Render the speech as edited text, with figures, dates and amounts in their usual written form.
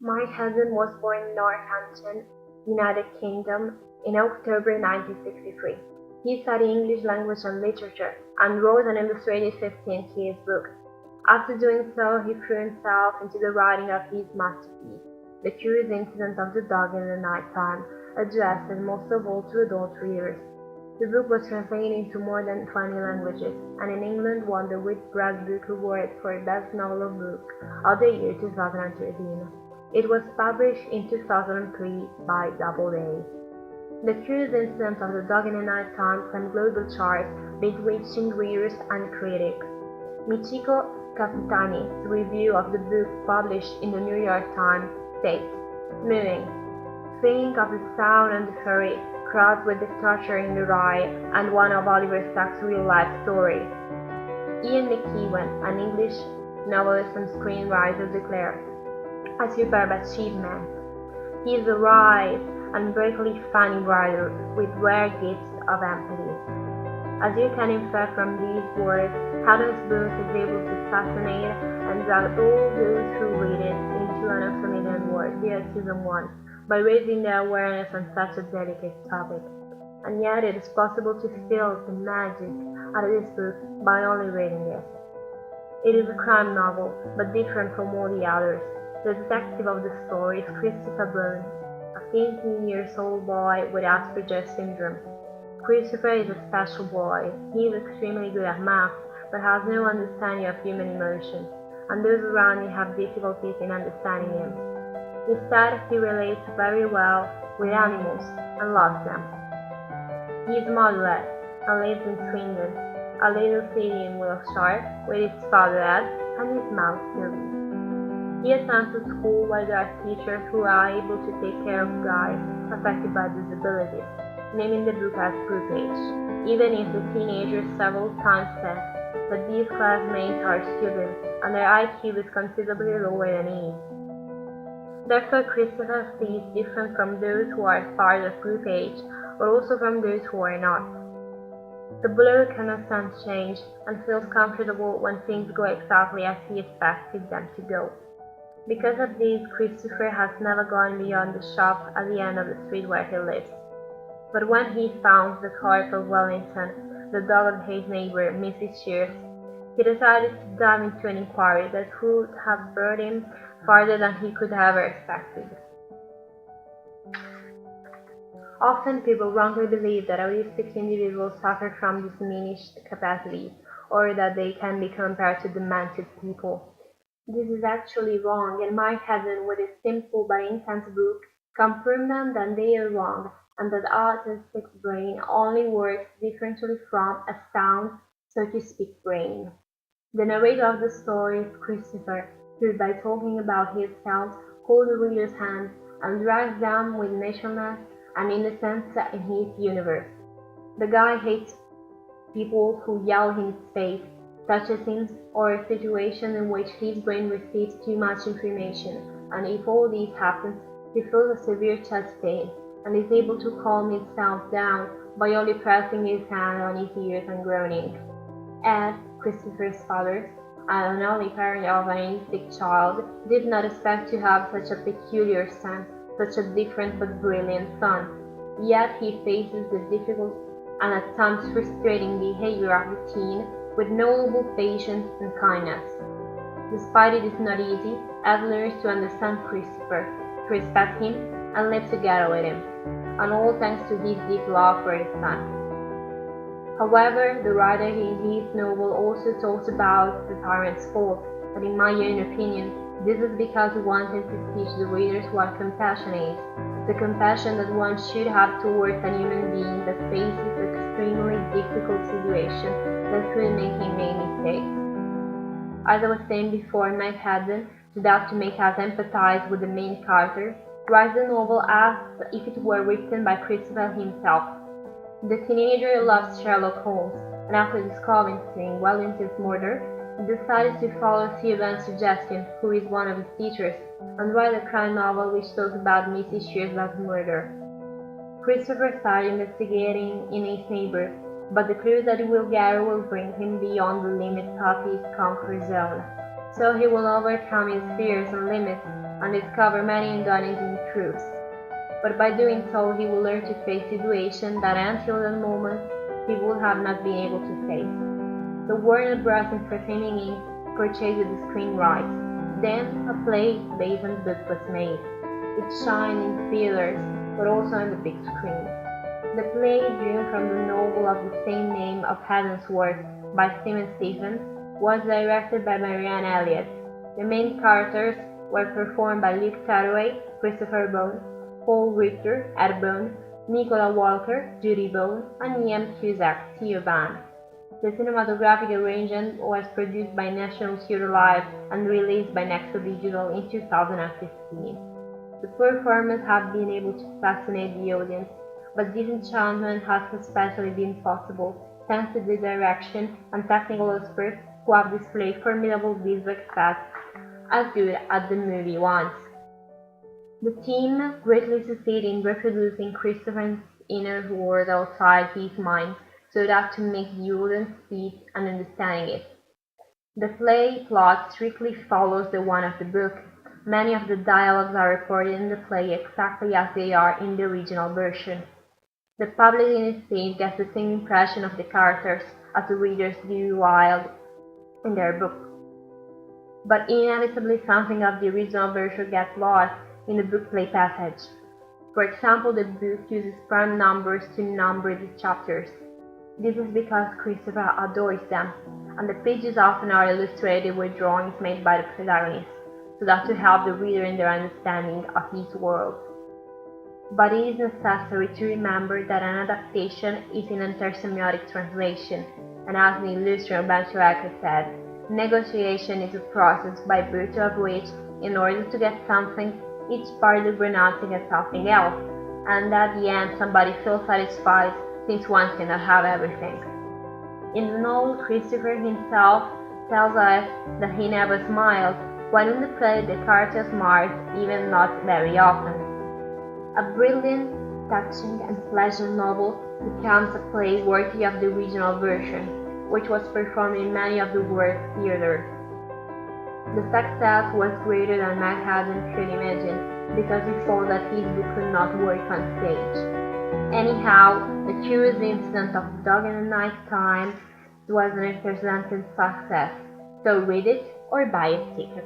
Mark Haddon was born in Northampton, United Kingdom, in October 1963. He studied English language and literature and wrote an illustrated 15th book. After doing so, he threw himself into the writing of his masterpiece, The Curious Incident of the Dog in the Night Time, addressed most of all to adult readers. The book was translated into more than 20 languages, and in England won the Whitbread Book Award for Best Novel Book of the Year 2013. It was published in 2003 by AA. The Curious Incident of the Dog in the Night Time climbed global charts, bewitching readers and critics. Michiko Kapitani's review of the book published in the New York Times states, "Moving. Think of the sound and the fury, crossed with the torture in the rye, and one of Oliver Sacks' real-life stories." Ian McEwan, an English novelist and screenwriter, declared, "A superb achievement. He is a wise and breakily funny writer with rare gifts of empathy." As you can infer from these words, Haddon's book is able to fascinate and drag all those who read it into an unfamiliar world via season 1 by raising their awareness on such a delicate topic. And yet it is possible to feel the magic out of this book by only reading it. It is a crime novel, but different from all the others. The detective of the story is Christopher Bones, a 15-year-old boy with Asperger's syndrome. Christopher is a special boy. He is extremely good at math, but has no understanding of human emotions, and those around him have difficulties in understanding him. Instead, he relates very well with animals and loves them. He is motherless and lives in Swindon, a little city in Wiltshire, with his father Ed and his mom Sylvie. He attends a school where there are teachers who are able to take care of guys affected by disabilities, naming the book as Group H, even if the teenagers several times said that these classmates are students and their IQ is considerably lower than his. Therefore, Christopher sees different from those who are part of Group H, but also from those who are not. The blow cannot stand change and feels comfortable when things go exactly as he expected them to go. Because of this, Christopher has never gone beyond the shop at the end of the street where he lives. But when he found the corpse of Wellington, the dog of his neighbor, Mrs. Shears, he decided to dive into an inquiry that would have brought him farther than he could have ever expected. Often people wrongly believe that autistic individuals suffer from diminished capacities, or that they can be compared to demented people. This is actually wrong, and Mark Haddon, with his simple but intense book, confirmed them that they are wrong, and that autistic brain only works differently from a sound, so to speak, brain. The narrator of the story is Christopher, who, by talking about himself, holds the reader's hand and drags them with naturalness and innocence in his universe. The guy hates people who yell in his face, touches him, or a situation in which his brain receives too much information, and if all this happens, he feels a severe chest pain and is able to calm himself down by only pressing his hand on his ears and groaning. Ed, Christopher's father, and an only parent of an autistic child, did not expect to have such a peculiar son, such a different but brilliant son. Yet he faces the difficult and at times frustrating behavior of the teen with notable patience and kindness. Despite it is not easy, Ed learns to understand Christopher, to respect him, and live together with him, and all thanks to his deep love for his son. However, the writer in his novel also talks about the parent's fault, but in my own opinion, this is because he wanted to teach the readers what compassion is, the compassion that one should have towards a human being that faces extremely difficult situations that could make him make mistakes. As I was saying before, Mark Haddon, set out to make us empathize with the main character, writes the novel as if it were written by Christopher himself. The teenager loves Sherlock Holmes, and after discovering Wellington's murder, he decided to follow Theobald's suggestion, who is one of his teachers, and write a crime novel which talks about Mrs. Shears' last murder. Christopher started investigating in his neighbor, but the clues that he will gather will bring him beyond the limits of his comfort zone. So he will overcome his fears and limits and discover many undaunting truths. But by doing so, he will learn to face situations that until that moment he would have not been able to face. The Warner Bros. Entertainment Inc. purchased the screen rights. Then, a play based on the book was made. It shined in theaters, but also on the big screen. The play, drew from the novel of the same name of Haddon's work by Stephen Stephens, was directed by Marianne Elliott. The main characters were performed by Luke Tattaway, Christopher Bone, Paul Richter, Ed Bone, Nicola Walker, Judy Bone, and Ian Cusack, Theo Van. The cinematographic arrangement was produced by National Theatre Live and released by Nexo Digital in 2015. The performance have been able to fascinate the audience, but this enchantment has especially been possible thanks to the direction and technical experts who have displayed formidable visual effects as good as the movie once. The team greatly succeeded in reproducing Christopher's inner world outside his mind so that to make the audience see it and understanding it. The play plot strictly follows the one of the book. Many of the dialogues are reported in the play exactly as they are in the original version. The public instead gets the same impression of the characters as the readers do while in their book. But inevitably something of the original version gets lost in the book-play passage. For example, the book uses prime numbers to number the chapters. This is because Christopher adores them, and the pages often are illustrated with drawings made by the protagonist, so that to help the reader in their understanding of his world. But it is necessary to remember that an adaptation is an intersemiotic translation, and as the illustrator Bisirri said, negotiation is a process by virtue of which, in order to get something, each party renouncing at something else, and at the end somebody feels satisfied since one cannot have everything. In the novel, Christopher himself tells us that he never smiles, while in the play the character smiles, even not very often. A brilliant, touching, and pleasant novel becomes a play worthy of the original version, which was performed in many of the world's theaters. The success was greater than Mark Haddon could imagine, because he saw that his book could not work on stage. Anyhow, the curious incident of the Dog in the Night Time was an unprecedented success, so read it or buy a ticket.